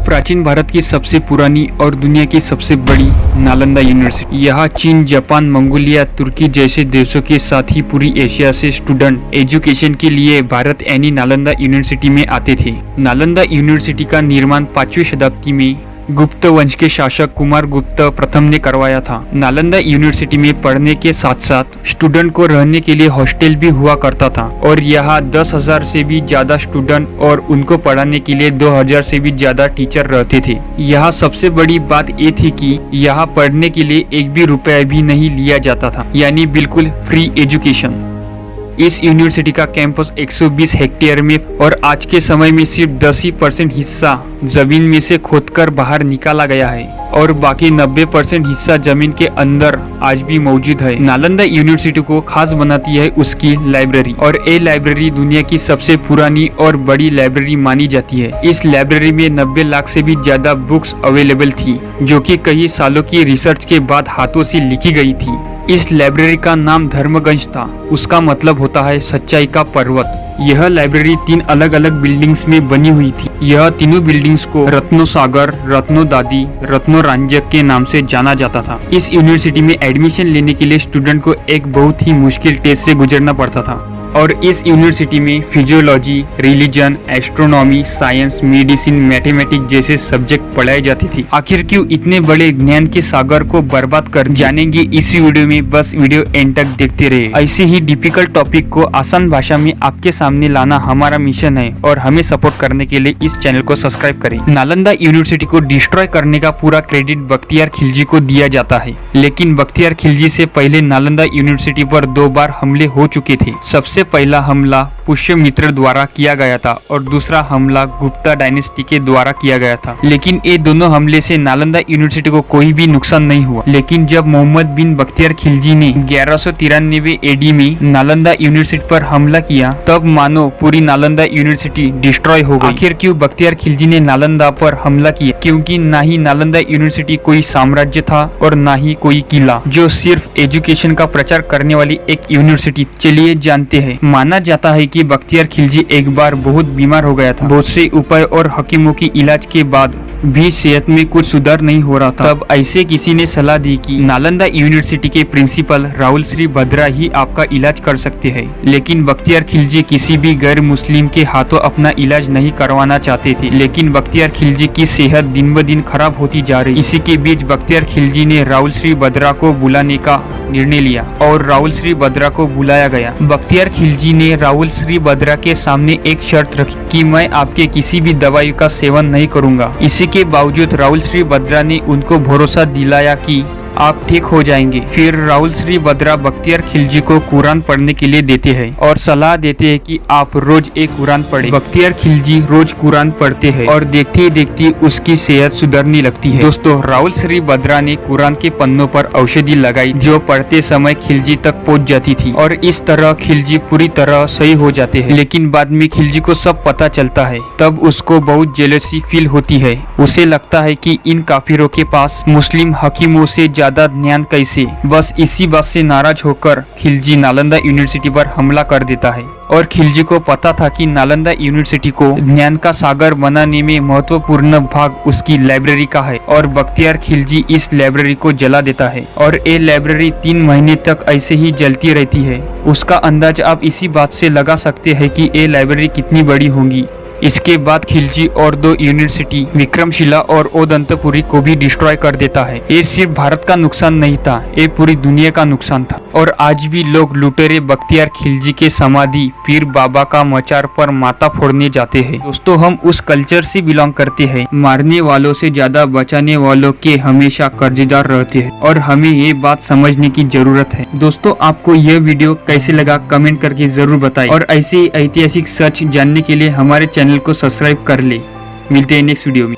प्राचीन भारत की सबसे पुरानी और दुनिया की सबसे बड़ी नालंदा यूनिवर्सिटी। यहाँ चीन, जापान, मंगोलिया, तुर्की जैसे देशों के साथ ही पूरी एशिया से स्टूडेंट एजुकेशन के लिए भारत यानी नालंदा यूनिवर्सिटी में आते थे। नालंदा यूनिवर्सिटी का निर्माण 5वीं शताब्दी में गुप्त वंश के शासक कुमार गुप्त प्रथम ने करवाया था। नालंदा यूनिवर्सिटी में पढ़ने के साथ साथ स्टूडेंट को रहने के लिए हॉस्टल भी हुआ करता था और यहाँ 10,000 से भी ज्यादा स्टूडेंट और उनको पढ़ाने के लिए 2,000 से भी ज्यादा टीचर रहते थे। यहाँ सबसे बड़ी बात ये थी कि यहाँ पढ़ने के लिए एक भी रुपया भी नहीं लिया जाता था, यानी बिल्कुल फ्री एजुकेशन। इस यूनिवर्सिटी का कैंपस 120 हेक्टेयर में और आज के समय में सिर्फ 10% हिस्सा जमीन में से खोदकर बाहर निकाला गया है और बाकी 90% हिस्सा जमीन के अंदर आज भी मौजूद है। नालंदा यूनिवर्सिटी को खास बनाती है उसकी लाइब्रेरी, और ये लाइब्रेरी दुनिया की सबसे पुरानी और बड़ी लाइब्रेरी मानी जाती है। इस लाइब्रेरी में 90 लाख से भी ज्यादा बुक्स अवेलेबल थी, जो कि कई सालों की रिसर्च के बाद हाथों से लिखी गई थी। इस लाइब्रेरी का नाम धर्मगंज था, उसका मतलब होता है सच्चाई का पर्वत। यह लाइब्रेरी 3 अलग अलग बिल्डिंग्स में बनी हुई थी। यह तीनों बिल्डिंग्स को रत्नो सागर, रत्नो दादी, रत्नो रंजक के नाम से जाना जाता था। इस यूनिवर्सिटी में एडमिशन लेने के लिए स्टूडेंट को एक बहुत ही मुश्किल टेस्ट से गुजरना पड़ता था और इस यूनिवर्सिटी में physiology, religion, astronomy, science, medicine, mathematics जैसे सब्जेक्ट पढ़ाए जाते थे। आखिर क्यों इतने बड़े ज्ञान के सागर को बर्बाद कर जानेंगे इसी वीडियो में, बस वीडियो एंड तक देखते रहे। ऐसे ही डिफिकल्ट टॉपिक को आसान भाषा में आपके सामने लाना हमारा मिशन है और हमें सपोर्ट करने के लिए इस चैनल को सब्सक्राइब करें। नालंदा यूनिवर्सिटी को डिस्ट्रॉय करने का पूरा क्रेडिट बख्तियार खिलजी को दिया जाता है, लेकिन बख्तियार खिलजी से पहले नालंदा यूनिवर्सिटी पर 2 बार हमले हो चुके थे। सबसे पहला हमला पुष्यमित्र द्वारा किया गया था और दूसरा हमला गुप्ता डायनेस्टी के द्वारा किया गया था, लेकिन ये दोनों हमले से नालंदा यूनिवर्सिटी को कोई भी नुकसान नहीं हुआ। लेकिन जब मोहम्मद बिन बख्तियार खिलजी ने 1193 एडी में नालंदा यूनिवर्सिटी पर हमला किया, तब मानो पूरी नालंदा यूनिवर्सिटी डिस्ट्रॉय हो गई। आखिर क्यों बख्तियार खिलजी ने नालंदा पर हमला किया? क्योंकि ना ही नालंदा यूनिवर्सिटी कोई साम्राज्य था और ना ही कोई किला, जो सिर्फ एजुकेशन का प्रचार करने वाली एक यूनिवर्सिटी। चलिए जानते हैं। माना जाता है कि बख्तियार खिलजी एक बार बहुत बीमार हो गया था। बहुत से उपाय और हकीमों की इलाज के बाद भी सेहत में कुछ सुधार नहीं हो रहा था। तब ऐसे किसी ने सलाह दी कि नालंदा यूनिवर्सिटी के प्रिंसिपल राहुल श्री भद्रा ही आपका इलाज कर सकते हैं। लेकिन बख्तियार खिलजी किसी भी गैर मुस्लिम के हाथों अपना इलाज नहीं करवाना चाहते थे। लेकिन बख्तियार खिलजी की सेहत दिन ब दिन खराब होती जा रही। इसी के बीच बख्तियार खिलजी ने राहुल श्री भद्रा को बुलाने का निर्णय लिया और राहुल श्री भद्रा को बुलाया गया। बख्तियार खिलजी ने राहुल श्री भद्रा के सामने एक शर्त रखी कि मैं आपके किसी भी दवाई का सेवन नहीं करूंगा। इसी के बावजूद राहुल श्री भद्रा ने उनको भरोसा दिलाया कि आप ठीक हो जाएंगे। फिर राहुल श्री भद्रा बख्तियार खिलजी को कुरान पढ़ने के लिए देते हैं और सलाह देते हैं कि आप रोज एक कुरान पढ़ें। बख्तियार खिलजी रोज कुरान पढ़ते हैं और देखते ही देखते उसकी सेहत सुधरने लगती है। दोस्तों, राहुल श्री भद्रा ने कुरान के पन्नों पर औषधि लगाई जो पढ़ते समय खिलजी तक पहुंच जाती थी और इस तरह खिलजी पूरी तरह सही हो जाते हैं। लेकिन बाद में खिलजी को सब पता चलता है, तब उसको बहुत जेलसी फील होती है। उसे लगता है कि इन काफिरों के पास मुस्लिम हकीमों से ज्यादा ज्ञान कैसे। बस इसी बात से नाराज होकर खिलजी नालंदा यूनिवर्सिटी पर हमला कर देता है और खिलजी को पता था कि नालंदा यूनिवर्सिटी को ज्ञान का सागर बनाने में महत्वपूर्ण भाग उसकी लाइब्रेरी का है और बख्तियार खिलजी इस लाइब्रेरी को जला देता है और ये लाइब्रेरी 3 महीने तक ऐसे ही जलती रहती है। उसका अंदाज आप इसी बात से लगा सकते हैं कि ये लाइब्रेरी कितनी बड़ी होगी। इसके बाद खिलजी और 2 यूनिवर्सिटी विक्रमशिला और ओदंतपुरी को भी डिस्ट्रॉय कर देता है। ये सिर्फ भारत का नुकसान नहीं था, ये पूरी दुनिया का नुकसान था। और आज भी लोग लुटेरे बख्तियार खिलजी के समाधि पीर बाबा का मचार पर माथा फोड़ने जाते हैं। दोस्तों, हम उस कल्चर से बिलोंग करते हैं, मारने वालों से ज्यादा बचाने वालों के हमेशा कर्जदार रहते हैं और हमें ये बात समझने की जरूरत है। दोस्तों, आपको यह वीडियो कैसे लगा कमेंट करके जरूर बताएं और ऐसे ऐतिहासिक सच जानने के लिए हमारे चैनल को सब्सक्राइब कर ले। मिलते हैं नेक्स्ट वीडियो में।